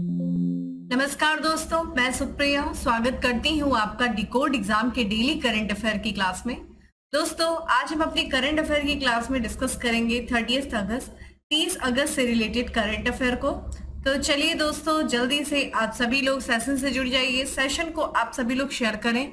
नमस्कार दोस्तों, मैं सुप्रिया स्वागत करती हूँ आपका डिकोड एग्जाम के डेली करंट अफेयर की क्लास में। दोस्तों, आज हम अपनी करंट अफेयर की क्लास में डिस्कस करेंगे 30 अगस्त से रिलेटेड करंट अफेयर को। तो चलिए दोस्तों, जल्दी से आप सभी लोग सेशन से जुड़ जाइए, सेशन को आप सभी लोग शेयर करें।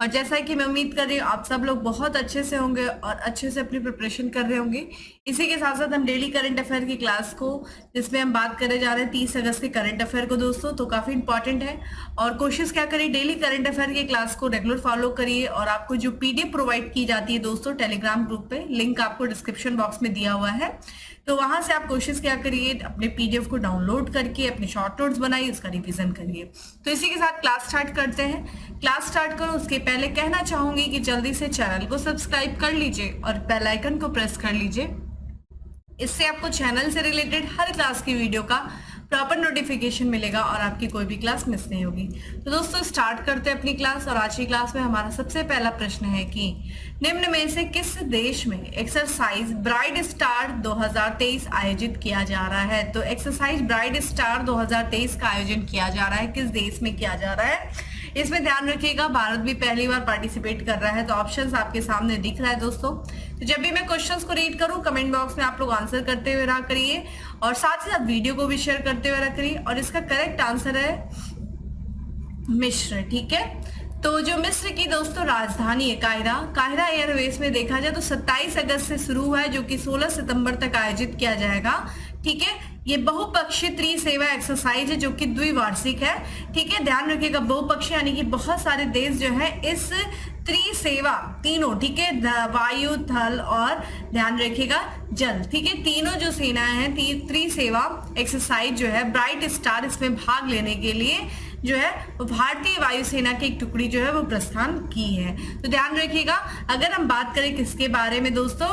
और जैसा कि मैं उम्मीद कर रही हूँ आप सब लोग बहुत अच्छे से होंगे और अच्छे से अपनी प्रिपरेशन कर रहे होंगे। इसी के साथ साथ हम डेली करंट अफेयर की क्लास को, जिसमें हम बात करने जा रहे हैं 30 अगस्त के करंट अफेयर को दोस्तों, तो काफी इंपॉर्टेंट है। और कोशिश क्या करिए, डेली करंट अफेयर की क्लास को रेगुलर फॉलो करिए। और आपको जो पीडीएफ प्रोवाइड की जाती है दोस्तों टेलीग्राम ग्रुप पे, लिंक आपको डिस्क्रिप्शन बॉक्स में दिया हुआ है, तो वहां से आप कोशिश क्या करिए, अपने पीडीएफ को डाउनलोड करके अपने शॉर्ट नोट्स बनाइए, उसका रिवीजन करिए। तो इसी के साथ क्लास स्टार्ट करते हैं। क्लास स्टार्ट करो उसके पहले कहना चाहूंगी कि जल्दी से चैनल को सब्सक्राइब कर लीजिए और बेल आइकन को प्रेस कर लीजिए। इससे आपको चैनल से रिलेटेड हर क्लास की वीडियो का प्रॉपर नोटिफिकेशन मिलेगा और आपकी कोई भी क्लास मिस नहीं होगी। तो दोस्तों स्टार्ट करते हैं अपनी क्लास। और आज की क्लास में हमारा सबसे पहला प्रश्न है कि निम्न में से किस देश में एक्सरसाइज ब्राइट स्टार 2023 आयोजित किया जा रहा है। तो एक्सरसाइज ब्राइट स्टार 2023 का आयोजन किया जा रहा है, किस देश में किया जा रहा है। इसमें ध्यान रखिएगा भारत भी पहली बार पार्टिसिपेट कर रहा है। तो ऑप्शंस आपके सामने दिख रहा है दोस्तों। तो जब भी मैं क्वेश्चंस को रीड करूं, कमेंट बॉक्स में आप लोग आंसर करते हुए रहा करिए और साथ ही साथ वीडियो को भी शेयर करते हुए रहा करिए। और इसका करेक्ट आंसर है मिस्र, ठीक है। तो जो मिस्र की दोस्तों राजधानी है काहिरा एयरवेज में देखा जाए तो 27 अगस्त से शुरू हुआ है, जो कि 16 सितंबर तक आयोजित किया जाएगा, ठीक है। ये बहुपक्षीय त्रिसेवा एक्सरसाइज है जो कि द्विवार्षिक है, ठीक है। ध्यान रखिएगा बहुपक्षीय यानी कि बहुत सारे देश जो है इस त्रिसेवा तीनों, ठीक है, वायु थल और ध्यान रखिएगा जल, ठीक है, तीनों जो सेनाएं हैं त्रिसेवा एक्सरसाइज जो है ब्राइट स्टार, इसमें भाग लेने के लिए जो है भारतीय वायुसेना की एक टुकड़ी जो है वो प्रस्थान की है। तो ध्यान रखिएगा, अगर हम बात करें किसके बारे में दोस्तों,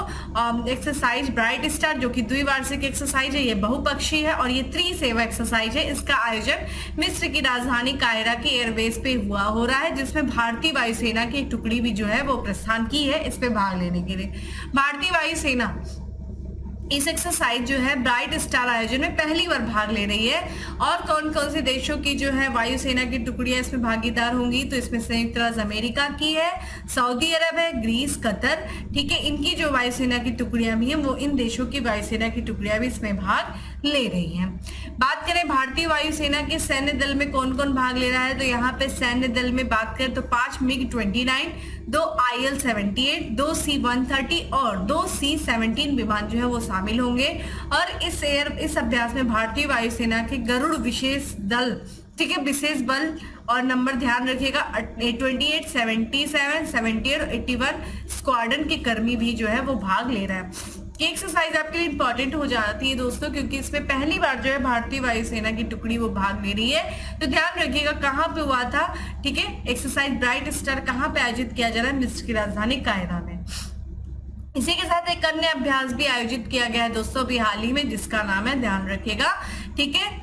एक्सरसाइज ब्राइट स्टार जो कि द्विवार्षिक एक्सरसाइज है, ये बहुपक्षीय है और ये त्रिसेवा एक्सरसाइज है। इसका आयोजन मिस्र की राजधानी काहिरा के एयरबेस पे हो रहा है, जिसमें भारतीय वायुसेना की एक टुकड़ी भी जो है वो प्रस्थान की है इस पे भाग लेने के लिए। भारतीय वायुसेना इस एक्सरसाइज जो है ब्राइट स्टार आयोजन में पहली बार भाग ले रही है। और कौन कौन से देशों की जो है वायुसेना की टुकड़ियां इसमें भागीदार होंगी, तो इसमें संयुक्त राज्य अमेरिका की है, सऊदी अरब है, ग्रीस, कतर, ठीक है। इनकी जो वायुसेना की टुकड़ियां भी हैं वो इन देशों की वायुसेना की टुकड़ियां भी इसमें भाग ले रही हैं। बात करें भारतीय वायुसेना के सैन्य दल में कौन कौन भाग ले रहा है, तो यहाँ पे सैन्य दल में बात करें तो 5 MiG-29, 2 IL-78, 2 C-130 और 2 C-17 विमान जो है वो शामिल होंगे। और इस अभ्यास में भारतीय वायुसेना के गरुड़ विशेष दल, ठीक है, विशेष बल और नंबर ध्यान रखिएगा 28, 77, 78 और 81 स्क्वाड्रन के कर्मी भी जो है वो भाग ले रहा है। ये एक्सरसाइज आपके लिए इंपॉर्टेंट हो जाती है दोस्तों, क्योंकि इसमें पहली बार जो है भारतीय वायुसेना की टुकड़ी वो भाग ले रही है। तो ध्यान रखिएगा कहाँ पे हुआ था, ठीक है, एक्सरसाइज ब्राइट स्टार कहाँ पे आयोजित किया जा रहा है, मिस्र की राजधानी काहिरा में। इसी के साथ एक अन्य अभ्यास भी आयोजित किया गया है दोस्तों अभी हाल ही में, जिसका नाम है, ध्यान रखिएगा, ठीक है,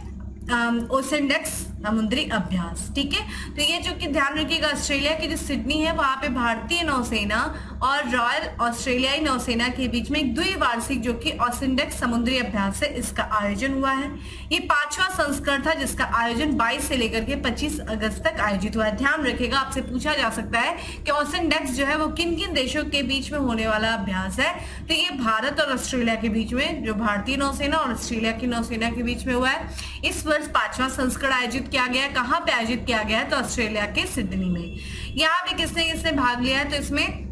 ओसेनडेक्स समुद्री अभ्यास, ठीक है। तो ये जो कि ध्यान रखिएगा ऑस्ट्रेलिया की जो सिडनी है वहां पे भारतीय नौसेना और रॉयल ऑस्ट्रेलियाई नौसेना के बीच में एक द्विवार्षिक जो कि ओसेनडेक्स समुद्री अभ्यास है, इसका आयोजन हुआ है। ये 5वां संस्करण था जिसका आयोजन 22 से लेकर के 25 अगस्त तक आयोजित हुआ है। ध्यान रखिएगा, आपसे पूछा जा सकता है कि ओसेनडेक्स जो है वो किन किन देशों के बीच में होने वाला अभ्यास है। तो ये भारत और ऑस्ट्रेलिया के बीच में, जो भारतीय नौसेना और ऑस्ट्रेलिया की नौसेना के बीच में हुआ है। इस वर्ष 5वां संस्करण आयोजित किया गया है। कहाँ पे आयोजित किया गया है, तो ऑस्ट्रेलिया के सिडनी में। यहाँ पे किसने किसने भाग लिया है, तो इसमें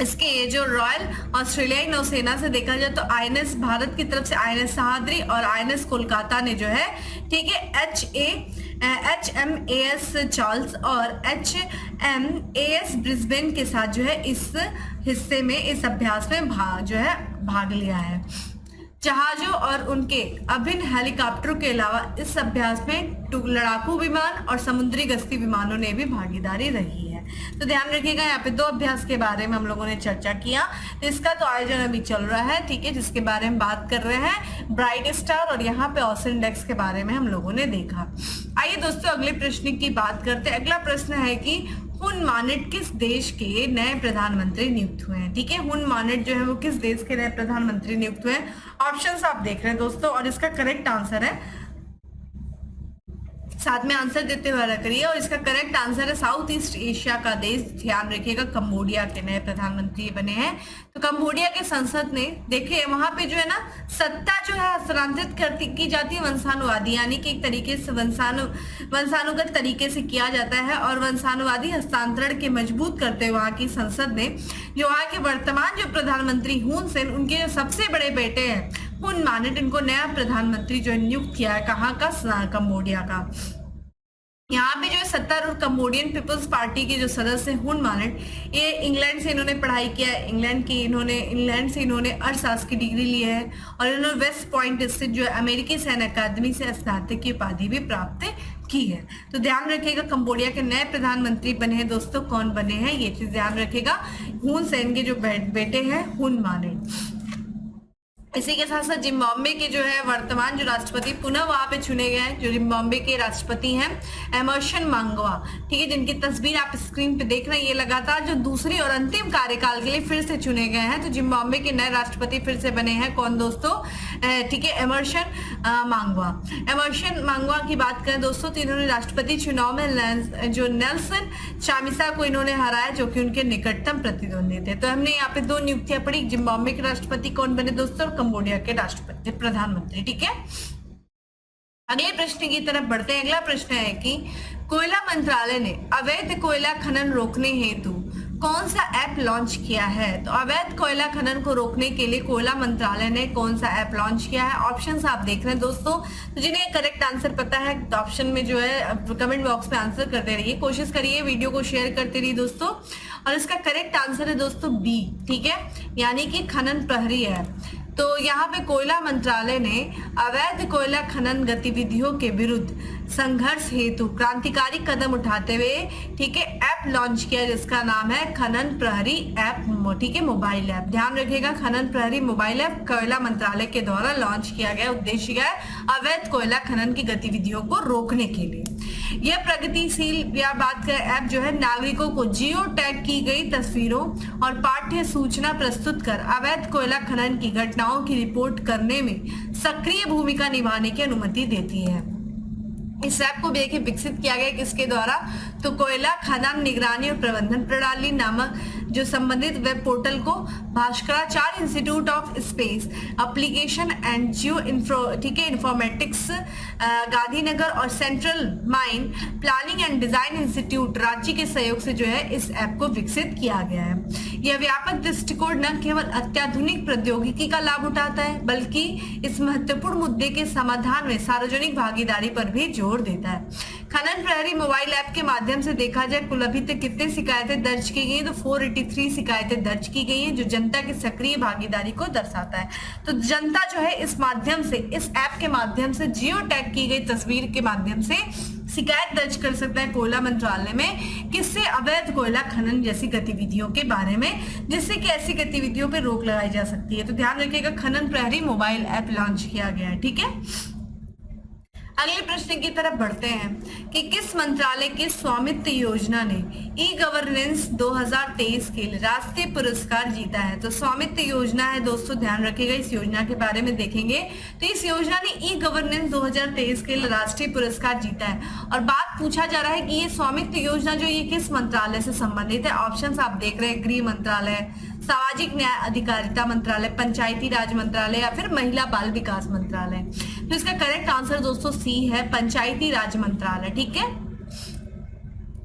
इसके जो रॉयल ऑस्ट्रेलियाई नौसेना से देखा जाए तो आईएनएस भारत की तरफ से आईएनएस सह्याद्री और आईएनएस कोलकाता ने जो है, ठीक है, HMAS चार्ल्स और HMAS ब्रिस्बेन के साथ जो है इस हिस्से में, इस अभ्यास में भाग लिया है। जहाजों और उनके अभिन्न हेलीकॉप्टरों के अलावा इस अभ्यास में लड़ाकू विमान और समुद्री गश्ती विमानों ने भी भागीदारी रही है। तो ध्यान रखिएगा, यहाँ पे 2 अभ्यास के बारे में हम लोगों ने चर्चा किया। तो इसका तो आयोजन अभी चल रहा है, ठीक है, जिसके बारे में बात कर रहे हैं ब्राइट स्टार, और यहाँ पे ओसेनडेक्स के बारे में हम लोगों ने देखा। आइए दोस्तों अगले प्रश्न की बात करते हैं। अगला प्रश्न है कि हुन मानेट किस देश के नए प्रधानमंत्री नियुक्त हुए हैं, ठीक है। हुन मानेट जो है वो किस देश के नए प्रधानमंत्री नियुक्त हुए हैं। ऑप्शंस आप देख रहे हैं दोस्तों, और इसका करेक्ट आंसर है साथ में आंसर देते हुए करिए। और इसका करेक्ट आंसर है साउथ ईस्ट एशिया का देश, ध्यान रखिएगा, कंबोडिया के नए प्रधानमंत्री बने हैं। तो कंबोडिया के संसद ने देखे वहां पे जो है ना सत्ता जो है हस्तांतरित की जाती है वंशानुवादी, यानी कि एक तरीके से वंशानुगत तरीके से किया जाता है। और वंशानुवादी हस्तांतरण के मजबूत करते हुए वहां की संसद ने जो वहां के वर्तमान जो प्रधानमंत्री हुन सेन, उनके जो सबसे बड़े बेटे हैं हुन मानेट, इनको नया प्रधानमंत्री जो नियुक्त किया है। कहाँ का? कंबोडिया का। यहाँ पे जो है सत्तारूढ़ कंबोडियन पीपल्स पार्टी के जो सदस्य हुन मानेट, ये इंग्लैंड से इन्होंने पढ़ाई किया है। इंग्लैंड से इन्होंने अर्थशास्त्र की डिग्री ली है और इन्होंने वेस्ट पॉइंट स्थित जो है अमेरिकी सैन्य अकादमी से स्नातक की उपाधि भी प्राप्त की है। तो ध्यान रखिएगा कंबोडिया के नए प्रधानमंत्री बने हैं दोस्तों, कौन बने हैं ये चीज ध्यान रखिएगा। हुन सेन के जो बेटे हैं हुन मानेट। इसी के साथ साथ जिम्बाब्वे के जो है वर्तमान जो राष्ट्रपति पुनः वहां पे चुने गए हैं, जो जिम्बाब्वे के राष्ट्रपति हैं एमर्सन मांगवा, ठीक है, जिनकी तस्वीर आप स्क्रीन पे देख रहे हैं। ये लगातार जो दूसरी और अंतिम कार्यकाल के लिए फिर से चुने गए हैं। तो जिम्बाब्वे के नए राष्ट्रपति फिर से बने हैं, कौन दोस्तों? ठीक है, एमर्सन मांगवा। एमर्सन मांगवा की बात करें दोस्तों तो इन्होंने राष्ट्रपति चुनाव में जो नेल्सन चामिसा को इन्होंने हराया, जो कि उनके निकटतम प्रतिद्वंदी थे। तो हमने यहाँ पे दो नियुक्तियां पढ़ी, जिम्बाब्वे के राष्ट्रपति कौन बने दोस्तों? कंबोडिया के राष्ट्रपति प्रधानमंत्री, ठीक है। अगले प्रश्न की तरफ बढ़ते हैं। अगला प्रश्न है कि कोयला मंत्रालय ने अवैध कोयला खनन रोकने हेतु कौन सा ऐप लॉन्च किया है? तो अवैध कोयला खनन को रोकने के लिए कोयला मंत्रालय ने कौन सा ऐप लॉन्च किया है? ऑप्शंस आप देख रहे हैं दोस्तों। तो जिन्हें करेक्ट आंसर पता है तो ऑप्शन में जो है कमेंट बॉक्स में आंसर करते रहिए, कोशिश करिए, वीडियो को शेयर करते रहिए दोस्तों। और इसका करेक्ट आंसर है दोस्तों बी, ठीक है, यानी कि खनन प्रहरी है। तो यहाँ पे कोयला मंत्रालय ने अवैध कोयला खनन गतिविधियों के विरुद्ध संघर्ष हेतु क्रांतिकारी कदम उठाते हुए, ठीक है, ऐप लॉन्च किया जिसका नाम है खनन प्रहरी ऐप, ठीक है, मोबाइल ऐप। ध्यान रखिएगा, खनन प्रहरी मोबाइल ऐप कोयला मंत्रालय के द्वारा लॉन्च किया गया। उद्देश्य क्या है? अवैध कोयला खनन की गतिविधियों को रोकने के लिए। यह प्रगतिशील या बात करें ऐप जो है नागरिकों को जियो टैग की गई तस्वीरों और पाठ्य सूचना प्रस्तुत कर अवैध कोयला खनन की घटनाओं की रिपोर्ट करने में सक्रिय भूमिका निभाने की अनुमति देती है। इस ऐप को देखिए विकसित किया गया किसके द्वारा? तो कोयला खदान निगरानी और प्रबंधन प्रणाली नामक जो संबंधित वेब पोर्टल को Bhaskaracharya institute of space application and geo ठीक है इन्फॉर्मेटिक्स गांधीनगर और central mine planning and design institute Ranchi के सहयोग से जो है इस ऐप को विकसित किया गया है। यह व्यापक दृष्टिकोण न केवल अत्याधुनिक प्रौद्योगिकी का लाभ उठाता है बल्कि इस महत्वपूर्ण मुद्दे के समाधान में सार्वजनिक भागीदारी पर भी जोर देता है। खनन प्रहरी मोबाइल ऐप के माध्यम से देखा जाए कुल अभी तक कितनी शिकायतें दर्ज की गई, तो 483 शिकायतें दर्ज की गई हैं जो जनता की सक्रिय भागीदारी को दर्शाता है। तो जनता जो है इस माध्यम से, इस ऐप के माध्यम से, जियो टैग की गई तस्वीर के माध्यम से शिकायत दर्ज कर सकता है कोयला मंत्रालय में, किससे? अवैध कोयला खनन जैसी गतिविधियों के बारे में, जिससे कि ऐसी गतिविधियों पर रोक लगाई जा सकती है। तो ध्यान रखिएगा, खनन प्रहरी मोबाइल ऐप लॉन्च किया गया है, ठीक है। अगले प्रश्न की तरफ बढ़ते हैं कि किस मंत्रालय की स्वामित्व योजना ने ई गवर्नेंस 2023 के लिए राष्ट्रीय पुरस्कार जीता है? तो स्वामित्व योजना है दोस्तों, ध्यान रखिएगा, इस योजना के बारे में देखेंगे। तो इस योजना ने ई गवर्नेंस 2023 के लिए राष्ट्रीय पुरस्कार जीता है। और बात पूछा जा रहा है कि ये स्वामित्व योजना जो ये किस मंत्रालय से संबंधित है? ऑप्शन आप देख रहे हैं, गृह मंत्रालय, सामाजिक न्याय अधिकारिता मंत्रालय, पंचायती राज मंत्रालय या फिर महिला बाल विकास मंत्रालय। तो इसका करेक्ट आंसर दोस्तों सी है, पंचायती राज मंत्रालय, ठीक है।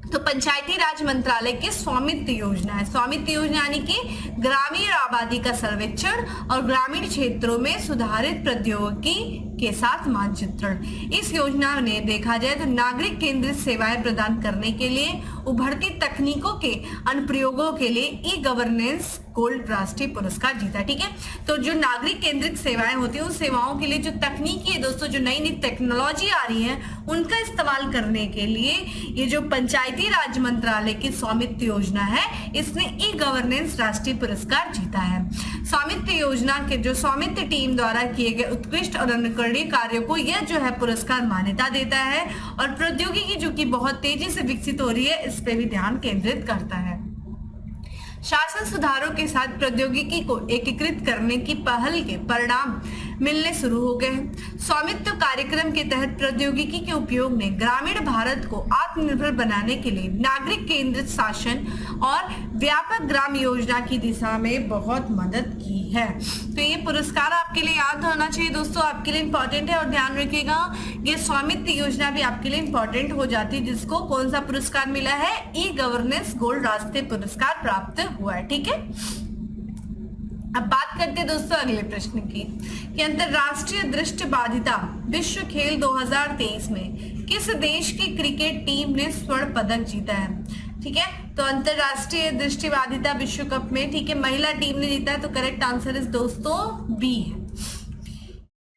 तो पंचायती राज मंत्रालय की स्वामित्व योजना है। स्वामित्व योजना यानी कि ग्रामीण आबादी का सर्वेक्षण और ग्रामीण क्षेत्रों में सुधारित प्रौद्योगिकी के साथ मानचित्रण। इस योजना ने देखा जाए तो नागरिक केंद्रित सेवाएं प्रदान करने के लिए उभरती तकनीकों के अनुप्रयोगों के लिए ई गवर्नेंस गोल्ड राष्ट्रीय पुरस्कार जीता, ठीक है। तो जो नागरिक केंद्रित सेवाएं होती है उस सेवाओं के लिए जो तकनीकी है दोस्तों, जो नई नई टेक्नोलॉजी आ रही है उनका इस्तेमाल करने के लिए ये जो पंचायती राज मंत्रालय की स्वामित्व योजना है इसने ई गवर्नेंस राष्ट्रीय पुरस्कार जीता है। स्वामित्व योजना के जो स्वामित्व टीम द्वारा किए गए उत्कृष्ट और अनुकरणीय कार्यों को यह जो है पुरस्कार मान्यता देता है और प्रौद्योगिकी जो कि बहुत तेजी से विकसित हो रही है इस पे भी ध्यान केंद्रित करता है। शासन सुधारों के साथ प्रौद्योगिकी को एकीकृत करने की पहल के परिणाम मिलने शुरू हो गए हैं। स्वामित्व कार्यक्रम के तहत प्रौद्योगिकी के उपयोग ने ग्रामीण भारत को आत्मनिर्भर बनाने के लिए नागरिक केंद्रित शासन और व्यापक ग्राम योजना की दिशा में बहुत मदद की है। तो ये पुरस्कार आपके लिए याद होना चाहिए दोस्तों, आपके लिए इंपॉर्टेंट है। और ध्यान रखिएगा ये स्वामित्व योजना भी आपके लिए इंपॉर्टेंट हो जाती है, जिसको कौन सा पुरस्कार मिला है, ई गवर्नेंस गोल्ड राष्ट्रीय पुरस्कार प्राप्त हुआ है। ठीक है, अब बात करते हैं दोस्तों अगले प्रश्न की कि अंतरराष्ट्रीय दृष्टिबाधिता विश्व खेल 2023 में किस देश की क्रिकेट टीम ने स्वर्ण पदक जीता है। ठीक है, तो अंतरराष्ट्रीय दृष्टिबाधिता विश्व कप में, ठीक है, महिला टीम ने जीता है। तो करेक्ट आंसर इस दोस्तों बी है।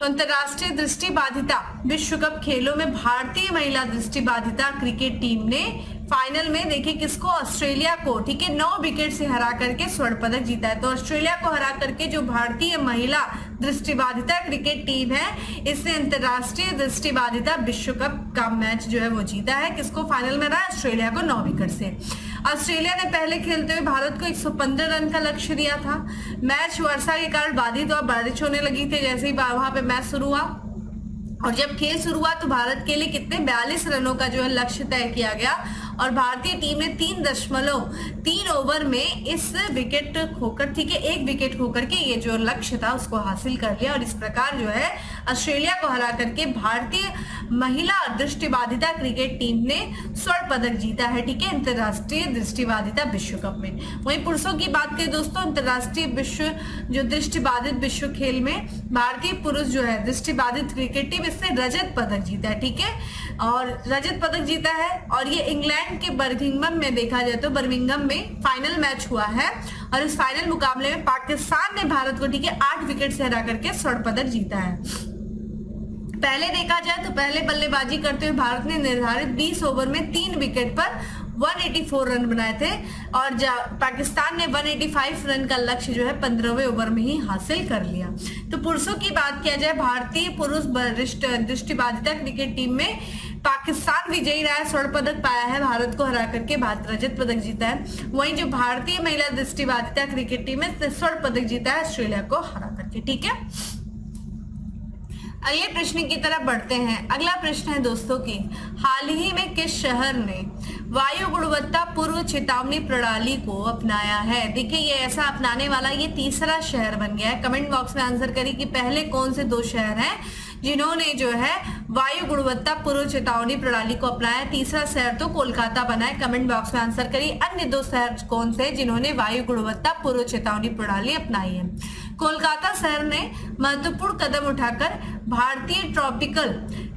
तो अंतरराष्ट्रीय दृष्टिबाधिता विश्व कप खेलों में भारतीय महिला दृष्टिबाधिता क्रिकेट टीम ने फाइनल में देखिए किसको, ऑस्ट्रेलिया को, ठीक है, 9 विकेट से हरा करके स्वर्ण पदक जीता है। तो ऑस्ट्रेलिया को हरा करके जो भारतीय महिला दृष्टिबाधिता क्रिकेट टीम है, इसने अंतरराष्ट्रीय दृष्टिबाधिता विश्व कप का मैच जो है वो जीता है। किसको फाइनल में रहा, ऑस्ट्रेलिया को 9 विकेट से। ऑस्ट्रेलिया ने पहले खेलते हुए भारत को 115 रन का लक्ष्य दिया था। मैच वर्षा के कारण बाधित और बारिश होने लगी थी जैसे ही वहां पे मैच शुरू हुआ, और जब खेल शुरू हुआ तो भारत के लिए कितने 42 रनों का जो है लक्ष्य तय किया गया, और भारतीय टीम ने 3.3 ओवर में इस विकेट खोकर, ठीक है, 1 विकेट खोकर के ये जो लक्ष्य था उसको हासिल कर लिया, और इस प्रकार जो है ऑस्ट्रेलिया को हरा करके भारतीय महिला दृष्टिबाधिता क्रिकेट टीम ने स्वर्ण पदक जीता है। ठीक है, अंतरराष्ट्रीय दृष्टिबाधिता विश्व कप में। वहीं पुरुषों की बात करें दोस्तों, अंतरराष्ट्रीय विश्व जो दृष्टिबाधित विश्व खेल में भारतीय पुरुष जो है दृष्टिबाधित क्रिकेट टीम, इसने रजत पदक जीता है। ठीक है, और रजत पदक जीता है, और ये इंग्लैंड के बर्मिंघम में देखा जाए तो बर्मिंघम में फाइनल मैच हुआ है, और इस फाइनल मुकाबले में पाकिस्तान ने भारत को, ठीक है, 8 विकेट से हरा करके स्वर्ण पदक जीता है। पहले देखा जाए तो पहले बल्लेबाजी करते हुए भारत ने निर्धारित 20 ओवर में 3 विकेट पर 184 रन बनाए थे, और पाकिस्तान ने 185 रन का लक्ष्य जो है 15वें ओवर में ही हासिल कर लिया। तो पुरुषों की बात किया जाए, भारतीय पुरुष दृष्टिबाधिता क्रिकेट टीम में पाकिस्तान विजयी रहा है, स्वर्ण पदक पाया है, भारत को हरा करके भारत रजत पदक जीता है। वहीं जो भारतीय महिला दृष्टिबाधिता क्रिकेट टीम है स्वर्ण पदक जीता है ऑस्ट्रेलिया को हरा करके। ठीक है, अगले प्रश्न की तरफ बढ़ते हैं। अगला प्रश्न है दोस्तों की, हाल ही में किस शहर ने वायु गुणवत्ता पूर्व चेतावनी प्रणाली को अपनाया है। देखिए ये ऐसा अपनाने वाला ये तीसरा शहर बन गया है। कमेंट बॉक्स में आंसर करिए कि पहले कौन से 2 शहर हैं जिन्होंने जो है वायु गुणवत्ता पूर्व चेतावनी प्रणाली को अपनाया। तीसरा शहर तो कोलकाता बना है। कमेंट बॉक्स में आंसर करिए अन्य 2 शहर कौन से जिन्होंने वायु गुणवत्ता पूर्व चेतावनी प्रणाली अपनाई है। कोलकाता शहर ने महत्वपूर्ण कदम उठाकर भारतीय ट्रॉपिकल,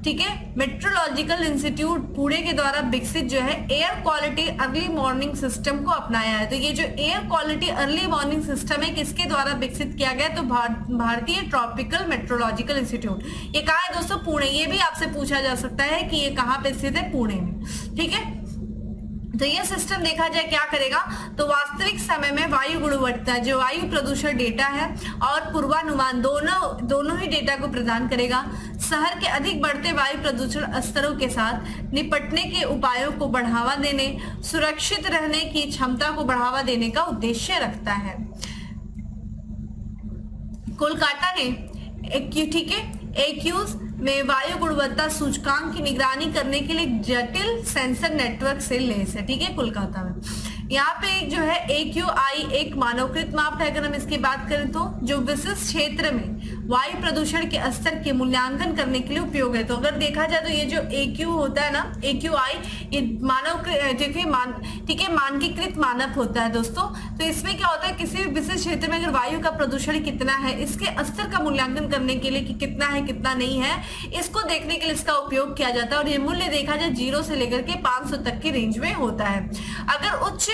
ठीक है, मेट्रोलॉजिकल इंस्टीट्यूट पुणे के द्वारा विकसित जो है air quality early morning system को अपनाया है। तो ये जो air quality early morning system है किसके द्वारा विकसित किया गया, तो भारतीय ट्रॉपिकल मेट्रोलॉजिकल इंस्टीट्यूट। ये कहाँ है दोस्तों, पुणे। ये भी आपसे पूछा जा सकता है कि ये कहाँ पे स्थित है, पुणे में। ठीक है, तो ये सिस्टम देखा जाए क्या करेगा, तो वास्तविक समय में वायु गुणवत्ता जो वायु प्रदूषण डेटा है और पूर्वानुमान दोनों ही डेटा को प्रदान करेगा। शहर के अधिक बढ़ते वायु प्रदूषण स्तरों के साथ निपटने के उपायों को बढ़ावा देने, सुरक्षित रहने की क्षमता को बढ़ावा देने का उद्देश्य रखता है। कोलकाता ने ठीक है एक्यूज में वायु गुणवत्ता सूचकांक की निगरानी करने के लिए जटिल सेंसर नेटवर्क से लैस है। ठीक है, कोलकाता में यहाँ पे एक जो है AQI एक मानवकृत माप है। अगर हम इसकी बात करें तो जो विशिष्ट क्षेत्र में वायु प्रदूषण के स्तर के मूल्यांकन करने के लिए उपयोग है। तो अगर देखा जाए तो ये जो AQ होता है ना, AQI, ये मानव ठीक है मानकीकृत मानक होता है दोस्तों। तो इसमें क्या होता है, किसी भी विशिष्ट क्षेत्र में अगर वायु का प्रदूषण कितना है, इसके स्तर का मूल्यांकन करने के लिए कि कितना है कितना नहीं है, इसको देखने के लिए इसका उपयोग किया जाता है। और ये मूल्य देखा जाए 0 से लेकर के 500 तक की रेंज में होता है। अगर उच्च,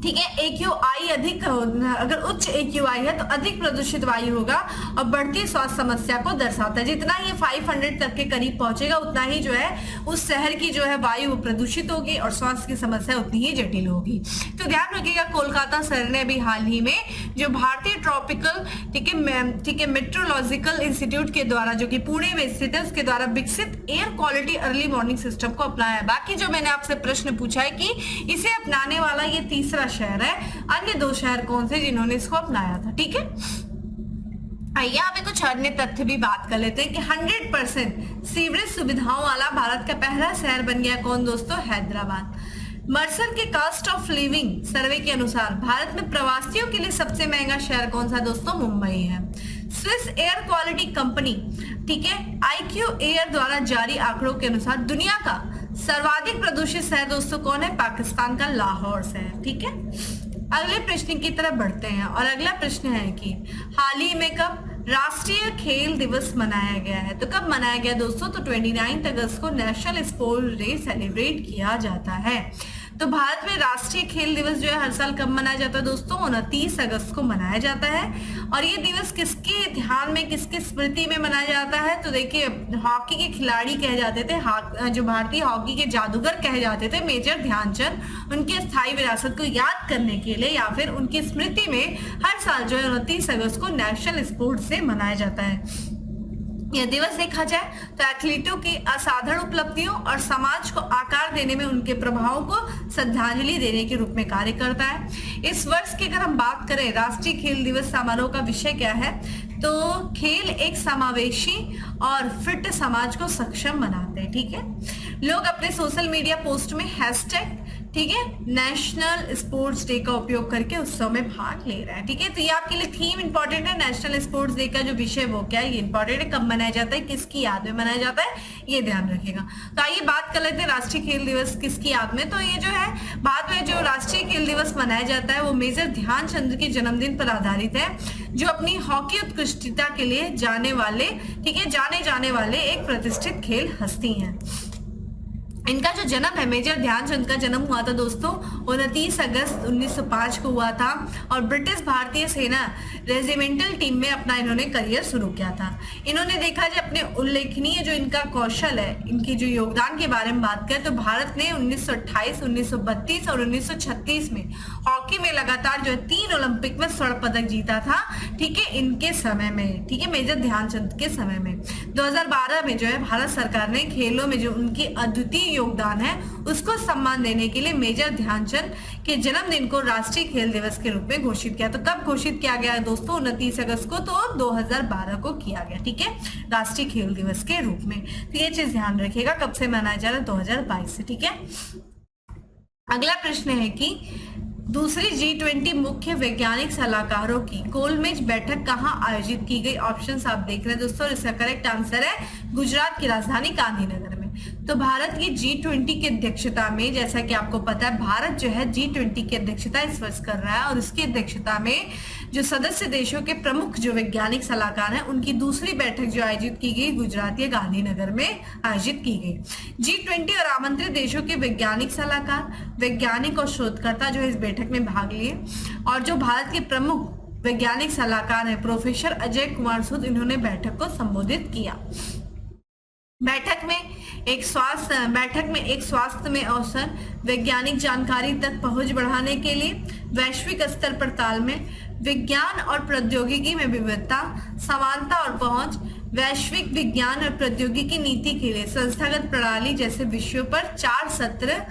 ठीक है, AQI अधिक, अगर उच्च AQI है तो अधिक प्रदूषित वायु होगा और बढ़ती स्वास्थ्य समस्या को दर्शाता है। जितना ये 500 तक के करीब पहुंचेगा उतना ही जो है उस शहर की जो है वायु प्रदूषित होगी और स्वास्थ्य की समस्या उतनी ही जटिल होगी। तो ध्यान रखिएगा, कोलकाता शहर ने अभी हाल ही में जो भारतीय ट्रॉपिकल, ठीक है मेट्रोलॉजिकल इंस्टीट्यूट के द्वारा जो कि पुणे में स्थित है उसके द्वारा विकसित air quality early morning system को अपनाया है। बाकी जो मैंने आपसे प्रश्न पूछा है कि इसे अपनाने वाला ये तीसरा शहर है। अन्य 2 शहर कौन से जिन्होंने इसको अपनाया था। ठीक है, आइए यहाँ पे कुछ अन्य तथ्य भी बात कर लेते हैं कि 100% सीवरेज सुविधाओं वाला भारत का पहला शहर बन गया कौन दोस्तों, हैदराबाद। मर्सर के कॉस्ट ऑफ लिविंग सर्वे के अनुसार भारत में प्रवासियों के लिए सबसे महंगा शहर कौन सा दोस्तों, मुंबई है। स्विस एयर क्वालिटी कंपनी, ठीक है, IQ एयर द्वारा जारी आंकड़ों के अनुसार दुनिया का सर्वाधिक प्रदूषित शहर दोस्तों कौन है, पाकिस्तान का लाहौर शहर। ठीक है, अगले प्रश्न की तरफ बढ़ते हैं और अगला प्रश्न है कि हाल ही में कब राष्ट्रीय खेल दिवस मनाया गया है। तो कब मनाया गया दोस्तों, तो 29 अगस्त को नेशनल स्पोर्ट्स डे सेलिब्रेट किया जाता है। तो भारत में राष्ट्रीय खेल दिवस जो है हर साल कब मनाया जाता है दोस्तों, 29 अगस्त को मनाया जाता है। और ये दिवस किसके ध्यान में, किसके स्मृति में मनाया जाता है, तो देखिए हॉकी के खिलाड़ी कहे जाते थे, जो भारतीय हॉकी के जादूगर कहे जाते थे मेजर ध्यानचंद, उनकी स्थायी विरासत को याद करने के लिए या फिर उनकी स्मृति में हर साल जो है 29 अगस्त को नेशनल स्पोर्ट्स डे मनाया जाता है। यह दिवस देखा जाए तो एथलीटों की असाधारण उपलब्धियों और समाज को आकार देने में उनके प्रभावों को श्रद्धांजलि देने के रूप में कार्य करता है। इस वर्ष की अगर हम बात करें राष्ट्रीय खेल दिवस समारोह का विषय क्या है, तो खेल एक समावेशी और फिट समाज को सक्षम बनाते हैं। ठीक है, लोग अपने सोशल मीडिया पोस्ट में हैशटैग, ठीक है, नेशनल स्पोर्ट्स डे का उपयोग करके उत्सव में भाग ले रहे हैं। ठीक है, तो ये आपके लिए थीम इंपॉर्टेंट है। नेशनल स्पोर्ट्स डे का जो विषय वो क्या है, ये इंपॉर्टेंट है। कब मनाया जाता है, किसकी याद में मनाया जाता है, ये ध्यान रखिएगा। तो आइए बात कर लेते हैं राष्ट्रीय खेल दिवस किसकी याद में। तो ये जो है बाद में जो राष्ट्रीय खेल दिवस मनाया जाता है वो मेजर ध्यानचंद के जन्मदिन पर आधारित है, जो अपनी हॉकी उत्कृष्टता के लिए जाने जाने वाले एक प्रतिष्ठित खेल हस्ती हैं। इनका जो जन्म है, मेजर ध्यानचंद का जन्म हुआ था दोस्तों 29 अगस्त 1905 को हुआ था और ब्रिटिश भारतीय सेना रेजिमेंटल टीम में अपना इन्होंने करियर शुरू किया था। इन्होंने देखा जाए अपने उल्लेखनीय जो इनका कौशल है, इनकी जो योगदान के बारे में बात करें तो भारत ने 1928, 1932 और 1936 में हॉकी में लगातार जो है 3 ओलंपिक में स्वर्ण पदक जीता था। ठीक है, इनके समय में, ठीक है, मेजर ध्यानचंद के समय में 2012 में जो है भारत सरकार ने खेलों में जो उनकी अद्वितीय योगदान है उसको सम्मान देने के लिए मेजर ध्यानचंद के जन्मदिन को राष्ट्रीय खेल दिवस के रूप में घोषित किया। तो कब घोषित किया गया दोस्तों, 29 अगस्त को, तो 2012 को किया गया। ठीक है, राष्ट्रीय खेल दिवस के रूप में। तो ये चीज ध्यान रखिएगा, कब से मनाया जा रहा है, 2022 से। ठीक है, अगला प्रश्न है कि दूसरी G20 मुख्य वैज्ञानिक सलाहकारों की गोलमेज बैठक कहां आयोजित की गई। ऑप्शंस आप देख रहे हैं दोस्तों, इसका करेक्ट आंसर है गुजरात की राजधानी गांधीनगर में। तो भारत की G20 की अध्यक्षता में, जैसा कि आपको पता है, भारत जो है G20 की अध्यक्षता इस वर्ष कर रहा है और उसकी अध्यक्षता में जो सदस्य देशों के प्रमुख जो वैज्ञानिक सलाहकार हैं उनकी दूसरी बैठक जो आयोजित की गई गुजरात के गांधीनगर में आयोजित की गई। G20 और आमंत्रित देशों के वैज्ञानिक सलाहकार, वैज्ञानिक और शोधकर्ता जो इस बैठक में भाग लिए और जो भारत के प्रमुख वैज्ञानिक सलाहकार हैं प्रोफेसर अजय कुमार सूद, इन्होंने बैठक को संबोधित किया। बैठक में एक स्वास्थ्य में अवसर, वैज्ञानिक जानकारी तक पहुंच बढ़ाने के लिए वैश्विक स्तर पर तालमेल, विज्ञान और प्रौद्योगिकी में विविधता, समानता और पहुंच, वैश्विक विज्ञान और प्रौद्योगिकी नीति के लिए संस्थागत प्रणाली जैसे विषयों पर 4 सत्र,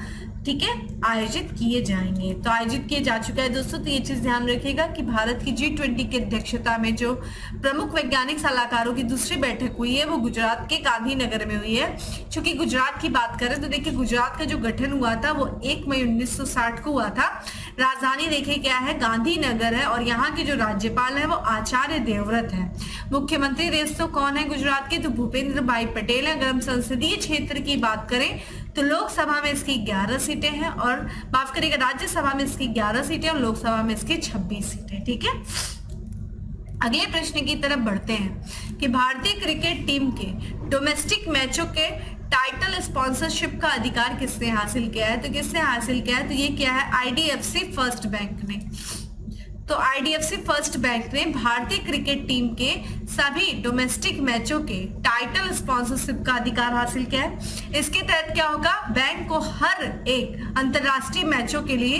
ठीक है, आयोजित किए जाएंगे। तो आयोजित किए जा चुका है दोस्तों। तो ये चीज ध्यान रखिएगा कि भारत की G20 की अध्यक्षता में जो प्रमुख वैज्ञानिक सलाहकारों की दूसरी बैठक हुई है वो गुजरात के गांधीनगर में हुई है। चूंकि गुजरात की बात करें तो देखिए गुजरात का जो गठन हुआ था वो 1 मई 1960 को हुआ था। राजधानी देखिए क्या है, गांधीनगर है और यहाँ के जो राज्यपाल है वो आचार्य देवव्रत है। मुख्यमंत्री देश तो कौन है गुजरात के, तो भूपेंद्र भाई पटेल है। अगर हम संसदीय क्षेत्र की बात करें तो लोकसभा में इसकी 11 सीटें हैं और माफ करिएगा राज्यसभा में इसकी 11 सीटें और लोकसभा में इसकी 26 सीटें। ठीक है, अगले प्रश्न की तरफ बढ़ते हैं कि भारतीय क्रिकेट टीम के डोमेस्टिक मैचों के टाइटल स्पॉन्सरशिप का अधिकार किसने हासिल किया है। तो किसने हासिल किया है, तो ये क्या है, IDFC फर्स्ट बैंक ने। तो IDFC फर्स्ट बैंक ने भारतीय क्रिकेट टीम के सभी डोमेस्टिक मैचों के टाइटल स्पॉन्सरशिप का अधिकार हासिल किया है। इसके तहत क्या होगा, बैंक को हर एक अंतरराष्ट्रीय मैचों के लिए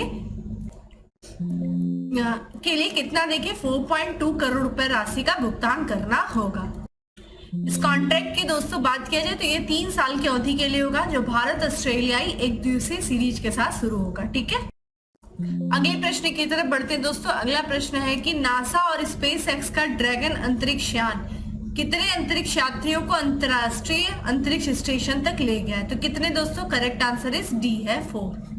कितना देखिए 4.2 करोड़ रुपए राशि का भुगतान करना होगा। इस कॉन्ट्रैक्ट की दोस्तों बात किया जाए तो ये 3 साल की अवधि के लिए होगा, जो भारत ऑस्ट्रेलियाई एक दिवसीय सीरीज के साथ शुरू होगा। ठीक है, अगले प्रश्न की तरफ बढ़ते हैं दोस्तों। अगला प्रश्न है कि नासा और स्पेस एक्स का ड्रैगन अंतरिक्ष यान कितने अंतरिक्ष यात्रियों को अंतरराष्ट्रीय अंतरिक्ष स्टेशन तक ले गया है? तो कितने दोस्तों? करेक्ट आंसर इज डी है 4।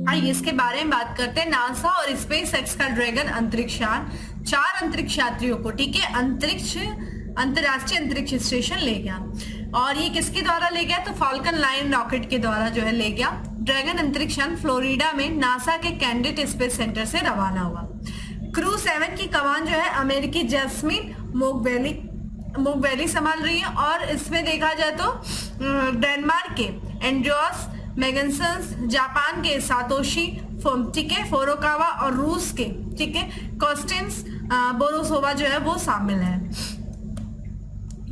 आइए इसके बारे में बात करते हैं। नासा और स्पेस एक्स का ड्रैगन अंतरिक्ष यान 4 अंतरिक्ष यात्रियों को, ठीक है, अंतरराष्ट्रीय अंतरिक्ष स्टेशन ले गया। और ये किसके द्वारा ले गया? तो फाल्कन 9 रॉकेट के द्वारा जो है ले गया। ड्रैगन अंतरिक्ष यान फ्लोरिडा में नासा के कैंडिड स्पेस सेंटर से रवाना हुआ। क्रू 7 की कमान जो है अमेरिकी जैस्मिन मोकवेली संभाल रही है। और इसमें देखा जाए तो डेनमार्क के एंड्रियास मैगनसंस, जापान के सातोशी, ठीक है, फोरोकावा, और रूस के, ठीक है, कॉस्टेंस बोरोसोवा जो है वो शामिल है।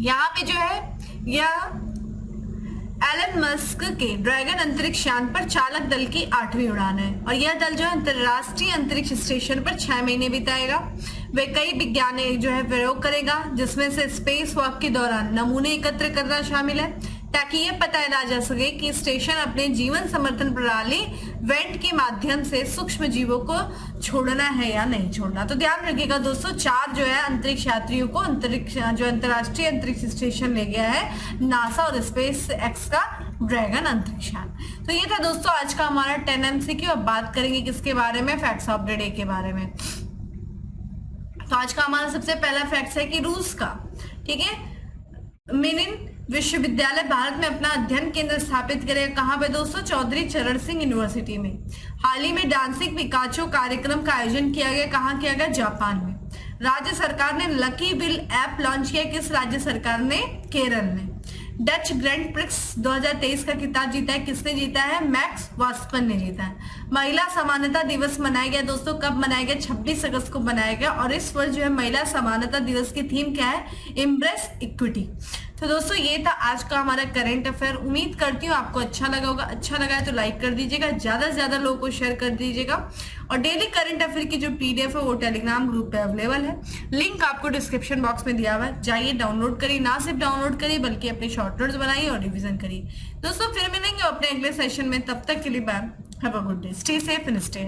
यहाँ पे जो है यह एलन मस्क के ड्रैगन अंतरिक्ष यान पर चालक दल की 8वीं उड़ान है। और यह दल जो है अंतरराष्ट्रीय अंतरिक्ष स्टेशन पर 6 महीने बिताएगा। वे कई वैज्ञानिक जो है प्रयोग करेगा, जिसमें से स्पेस वॉक के दौरान नमूने एकत्र करना शामिल है, ताकि यह पता लगा जा सके कि स्टेशन अपने जीवन समर्थन प्रणाली वेंट के माध्यम से सूक्ष्म जीवों को छोड़ना है या नहीं छोड़ना। तो ध्यान रखिएगा दोस्तों, 4 जो है अंतरिक्ष यात्रियों को अंतरराष्ट्रीय अंतरिक्ष स्टेशन ले गया है नासा और स्पेस एक्स का ड्रैगन अंतरिक्ष यान। तो ये था दोस्तों आज का हमारा 10 MCQ। अब बात करेंगे किसके बारे में? फैक्ट्स ऑफ द डे के बारे में। तो आज का हमारा सबसे पहला फैक्ट है कि रूस का, ठीक है, मेनिन विश्वविद्यालय भारत में अपना अध्ययन केंद्र स्थापित करेगा। कहां पे दोस्तों? चौधरी चरण सिंह यूनिवर्सिटी में। हाल ही में डांसिंग पिकाचो कार्यक्रम का आयोजन किया गया। कहां किया गया? जापान में। राज्य सरकार ने लकी बिल ऐप लॉन्च किया। किस राज्य सरकार ने? केरल ने। डच ग्रैंड प्रिक्स 2023 का खिताब जीता है। किसने जीता है? मैक्स वर्स्टपन ने जीता है। महिला समानता दिवस मनाया गया दोस्तों। कब मनाया गया? 26 अगस्त को मनाया गया। और इस वर्ष जो है महिला समानता दिवस की थीम क्या है? Embrace equity. तो दोस्तों ये था आज का हमारा करंट अफेयर। उम्मीद करती हूँ आपको अच्छा लगा होगा। अच्छा लगा है तो लाइक कर दीजिएगा, ज्यादा से ज्यादा लोगों को शेयर कर दीजिएगा। और डेली करंट अफेयर की जो PDF है वो टेलीग्राम ग्रुप पे अवेलेबल है। लिंक आपको डिस्क्रिप्शन बॉक्स में दिया हुआ है, जाइए डाउनलोड करिए। ना सिर्फ डाउनलोड करिए बल्कि अपने शॉर्ट नोट्स बनाइए और रिविजन करिए। दोस्तों फिर मिलेंगे अपने अगले सेशन में, तब तक के लिए bye, have a good day, stay safe and stay